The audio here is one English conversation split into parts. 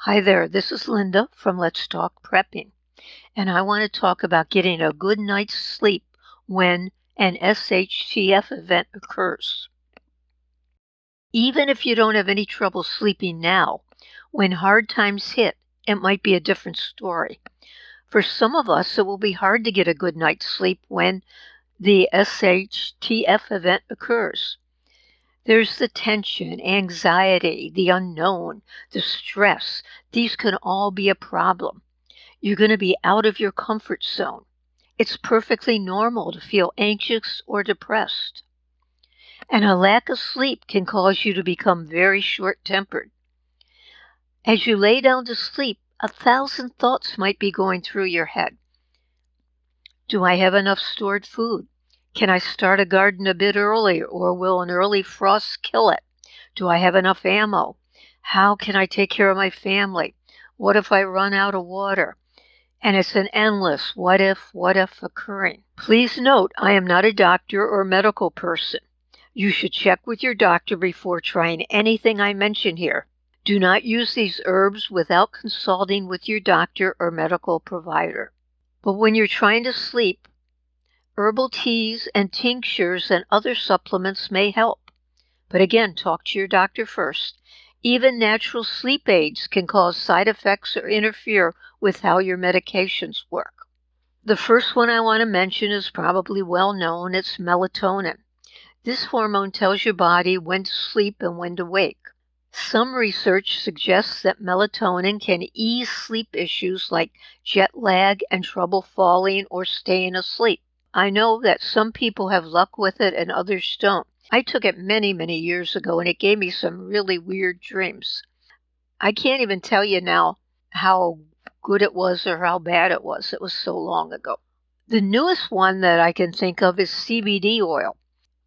Hi there, this is Linda from Let's Talk Prepping, and I want to talk about getting a good night's sleep when an SHTF event occurs. Even if you don't have any trouble sleeping now, when hard times hit, it might be a different story. For some of us, it will be hard to get a good night's sleep when the SHTF event occurs. There's the tension, anxiety, the unknown, the stress. These can all be a problem. You're going to be out of your comfort zone. It's perfectly normal to feel anxious or depressed. And a lack of sleep can cause you to become very short-tempered. As you lay down to sleep, 1,000 thoughts might be going through your head. Do I have enough stored food? Can I start a garden a bit early, or will an early frost kill it? Do I have enough ammo? How can I take care of my family? What if I run out of water? And it's an endless what if occurring. Please note, I am not a doctor or medical person. You should check with your doctor before trying anything I mention here. Do not use these herbs without consulting with your doctor or medical provider. But when you're trying to sleep, herbal teas and tinctures and other supplements may help. But again, talk to your doctor first. Even natural sleep aids can cause side effects or interfere with how your medications work. The first one I want to mention is probably well known. It's melatonin. This hormone tells your body when to sleep and when to wake. Some research suggests that melatonin can ease sleep issues like jet lag and trouble falling or staying asleep. I know that some people have luck with it and others don't. I took it many, many years ago, and it gave me some really weird dreams. I can't even tell you now how good it was or how bad it was. It was so long ago. The newest one that I can think of is CBD oil.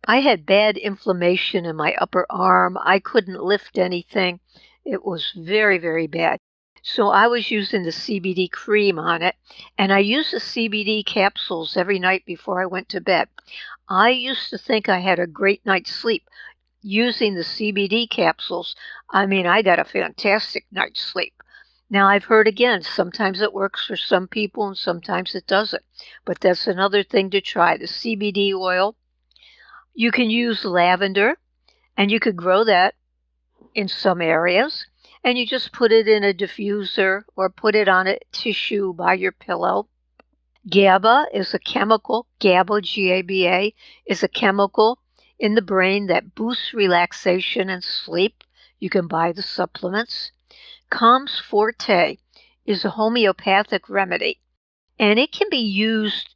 I had bad inflammation in my upper arm. I couldn't lift anything. It was very, very bad. So I was using the CBD cream on it, and I used the CBD capsules every night before I went to bed. I used to think I had a great night's sleep using the CBD capsules. I mean, I got a fantastic night's sleep. Now, I've heard again, sometimes it works for some people and sometimes it doesn't. But that's another thing to try, the CBD oil. You can use lavender, and you could grow that in some areas. And you just put it in a diffuser or put it on a tissue by your pillow. GABA is a chemical, GABA, G-A-B-A, is a chemical in the brain that boosts relaxation and sleep. You can buy the supplements. Calms Forte is a homeopathic remedy, and it can be used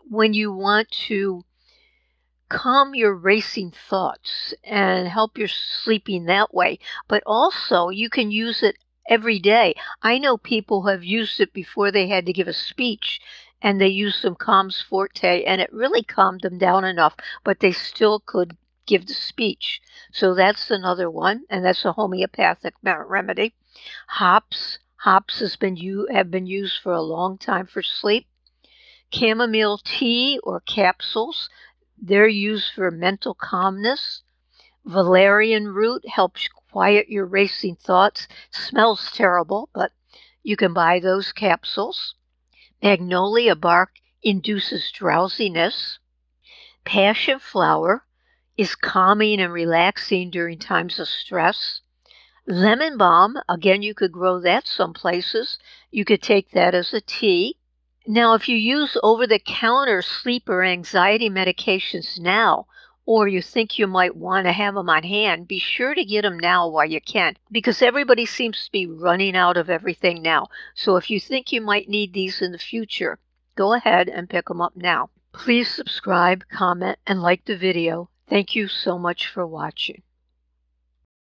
when you want to calm your racing thoughts and help your sleeping that way. But also, you can use it every day. I know people who have used it before they had to give a speech, and they used some Calms Forte, and it really calmed them down enough, but they still could give the speech. So that's another one, and that's a homeopathic remedy. Hops have been used for a long time for sleep. Chamomile tea or capsules, they're used for mental calmness. Valerian Root helps quiet your racing thoughts. Smells terrible, but you can buy those capsules. Magnolia Bark induces drowsiness. Passion flower is calming and relaxing during times of stress. Lemon balm, again, you could grow that some places. You could take that as a tea. Now, if you use over-the-counter sleep or anxiety medications now, or you think you might want to have them on hand, be sure to get them now while you can, because everybody seems to be running out of everything now. So if you think you might need these in the future, go ahead and pick them up now. Please subscribe, comment, and like the video. Thank you so much for watching.